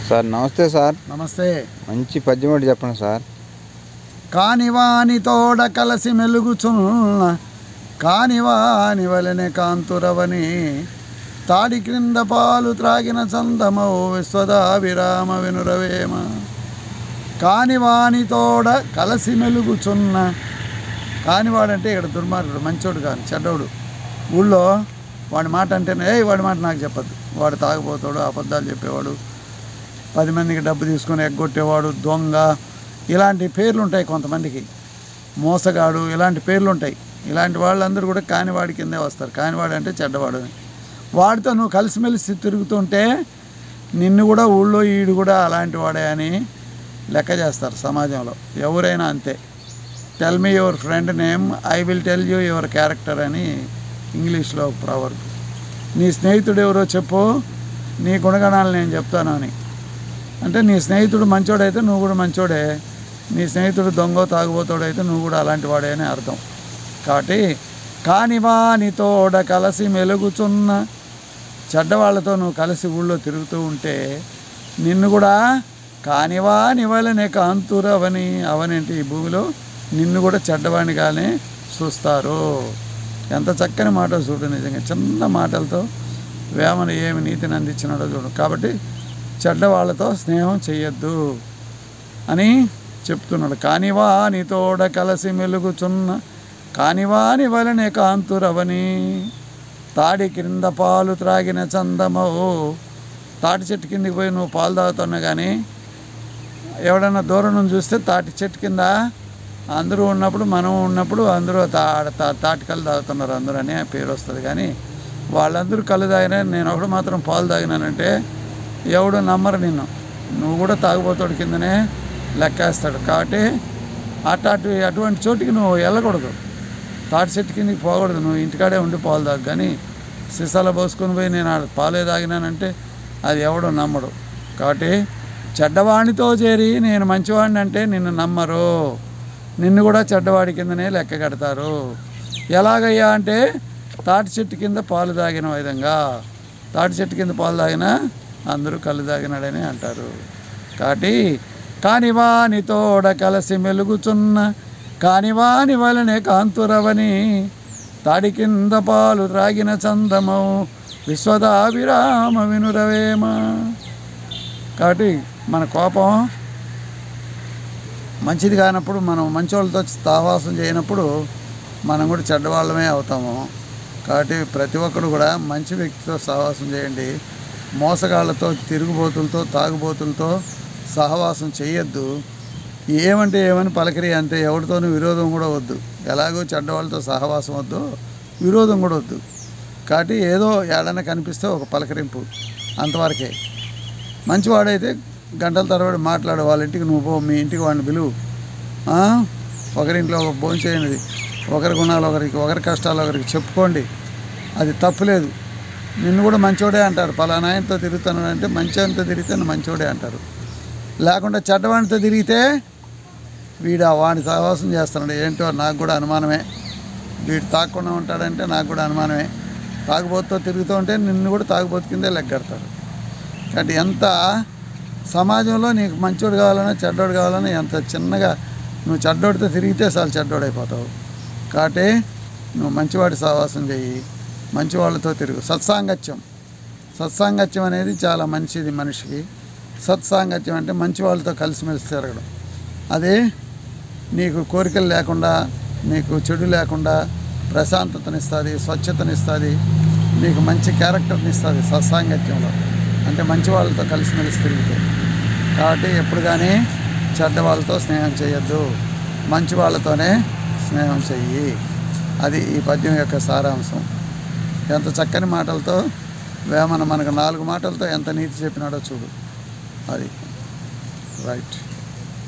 Sir నమస్తే sir. నమస్తే. మంచి పద్యం ఒకటి చెప్పండి సార్. కానివాని తోడ కలసి మెలుగుచున్న కానివాని వలెనే కాంతురవని తాడి క్రింద పాలు త్రాగిన చందమో విశ్వదా విరామ వినురవేమ. కానివాని తోడ కలసి మెలుగుచున్న, కానివాడంటే ఇక్కడ దుర్మార్గుడు, మంచోడు కాదు, చెడ్డోడు. ఊళ్ళో వాడి మాట అంటేనే వాడి మాట నాకు చెప్పద్దు, వాడు తాగిపోతాడు, అబద్ధాలు చెప్పేవాడు, 10 మందికి డబ్బు తీసుకొని ఎగ్గొట్టేవాడు, దొంగ, ఇలాంటి పేర్లు ఉంటాయి కొంతమందికి, మోసగాడు, ఇలాంటి పేర్లు ఉంటాయి. ఇలాంటి వాళ్ళందరూ కూడా కానివాడి కిందే వస్తారు. కానివాడు అంటే చెడ్డవాడు. వాడితో నువ్వు కలిసిమెలిసి తిరుగుతుంటే నిన్ను కూడా ఊళ్ళో ఈడు కూడా అలాంటి వాడే అని లెక్క చేస్తారు సమాజంలో. ఎవరైనా అంతే. Tell me your friend name, I will tell you your character అని ఇంగ్లీష్లో ప్రవర్బ్. నీ స్నేహితుడు ఎవరో చెప్పు, నీ గుణగణాలు నేను చెప్తాను అని. అంటే నీ స్నేహితుడు మంచోడైతే నువ్వు కూడా మంచోడే, నీ స్నేహితుడు దొంగ తాగుబోతాడైతే నువ్వు కూడా అలాంటి వాడే అని అర్థం. కాబట్టి కానివాని తోడ కలసి మెలుగుచున్న, చెడ్డవాళ్ళతో నువ్వు కలిసి ఊళ్ళో తిరుగుతూ ఉంటే నిన్ను కూడా కానివాని వలెనే కాంతురవని, అవనేంటి ఈ భూమిలో నిన్ను కూడా చెడ్డవాణిగానే చూస్తారు. ఎంత చక్కని మాట చూడు, నిజంగా చిన్న మాటలతో వేమన ఏమి నీతిని అందించినాడో చూడు. కాబట్టి చెడ్డవాళ్ళతో స్నేహం చెయ్యొద్దు అని చెప్తున్నాడు. కానివాని తోడ కలసి మెలుగుచున్న కానివాని వలెనే కాంతురవని తాడి క్రింద పాలు త్రాగిన చందమో. తాటి చెట్టు కిందకి పోయి నువ్వు పాలు తాగుతున్నా కానీ ఎవడన్నా దూరం నుంచి చూస్తే తాటి చెట్టు కింద అందరూ ఉన్నప్పుడు, మనం ఉన్నప్పుడు అందరూ తాటి కళ్ళు తాగుతున్నారు అందరూ అని పేరు వస్తుంది. కానీ వాళ్ళందరూ కళ్ళు తాగినా నేను ఒకడు మాత్రం పాలు తాగినానంటే ఎవడు నమ్మరు నిన్ను, నువ్వు కూడా తాగుబోతాడు కిందనే లెక్కేస్తాడు. కాబట్టి అటువంటి చోటికి నువ్వు వెళ్ళకూడదు, తాటి చెట్టు కిందకి పోకూడదు. నువ్వు ఇంటికాడే ఉండి పాలు తాగు. కానీ సీసాలో పోసుకొని పోయి నేను పాలే తాగినానంటే అది ఎవడో నమ్మడు. కాబట్టి చెడ్డవాడితో చేరి నేను మంచివాడిని అంటే నిన్ను నమ్మరు, నిన్ను కూడా చెడ్డవాడి కిందనే లెక్క కడతారు. ఎలాగయ్యా అంటే తాటి చెట్టు కింద పాలు తాగిన విధంగా. తాటి చెట్టు కింద పాలు తాగినా అందరూ కళ్ళు తాగినాడని అంటారు. కాబట్టి కానివాని తోడ కలసి మెలుగుచున్న కానివాని వలెనే కాంతురవని తాడి కింద పాలు త్రాగిన చందమౌ విశ్వదా విరామ వినురవేమ. కాబట్టి మన కోపం మంచిది కానప్పుడు, మనం మంచోళ్ళతో సహవాసం చేయనప్పుడు మనం కూడా చెడ్డవాళ్ళమే అవుతాము. కాబట్టి ప్రతి ఒక్కరు కూడా మంచి వ్యక్తితో సహవాసం చేయండి. మోసగాళ్ళతో, తిరుగుబోతులతో, తాగుబోతులతో సహవాసం చేయొద్దు. ఏమంటే ఏమని పలకరి అంతే, ఎవరితోనూ విరోధం కూడా వద్దు. ఎలాగో చెడ్డవాళ్ళతో సహవాసం వద్దు, విరోధం కూడా వద్దు. కాబట్టి ఏదో ఏడన్నా కనిపిస్తే ఒక పలకరింపు, అంతవరకే. మంచివాడైతే గంటల తరబడి మాట్లాడు, వాళ్ళ ఇంటికి నువ్వు పో, మీ ఇంటికి వాడిని పిలువు, ఒకరింట్లో భోజనం చేయండి, ఒకరి గుణాలు ఒకరికి, ఒకరి కష్టాలు ఒకరికి చెప్పుకోండి, అది తప్పులేదు. నిన్ను కూడా మంచోడే అంటారు. పలానా ఆయనతో తిరుగుతున్నాడు అంటే మంచివాడితో తిరిగితే నువ్వు మంచోడే అంటారు. లేకుండా చెడ్డవాడితో తిరిగితే వీడు వాడిని సహవాసం చేస్తున్నాడు ఏంటో నాకు కూడా అనుమానమే, వీడు తాగకుండా ఉంటాడంటే నాకు కూడా అనుమానమే. తాగుబోతుతో తిరుగుతూ ఉంటే నిన్ను కూడా తాగుబోతు కిందే లెక్కడతారు. కాబట్టి ఎంత సమాజంలో నీకు మంచోడు కావాలన్నా చెడ్డోడు కావాలన్నా ఎంత చిన్నగా నువ్వు చెడ్డోడితో తిరిగితే చాలు చెడ్డోడైపోతావు. కాబట్టి నువ్వు మంచివాడి సహవాసం చెయ్యి, మంచి వాళ్ళతో తిరుగు. సత్సాంగత్యం అనేది చాలా మంచిది మనిషికి. సత్సాంగత్యం అంటే మంచి వాళ్ళతో కలిసిమెలిసి తిరగడం. అది నీకు కోరికలు లేకుండా, నీకు చెడు లేకుండా ప్రశాంతతనిస్తుంది, స్వచ్ఛతనిస్తుంది, నీకు మంచి క్యారెక్టర్ని ఇస్తుంది సత్సాంగత్యంలో. అంటే మంచి వాళ్ళతో కలిసిమెలిసి తిరిగితే. కాబట్టి ఎప్పుడు కానీ చెడ్డ వాళ్ళతో స్నేహం చేయొద్దు, మంచి వాళ్ళతోనే స్నేహం చెయ్యి. అది ఈ పద్యం యొక్క సారాంశం. ఎంత చక్కని మాటలతో వేమన మనకు 4 మాటలతో ఎంత నీతి చెప్పినాడో చూడు. అది రైట్.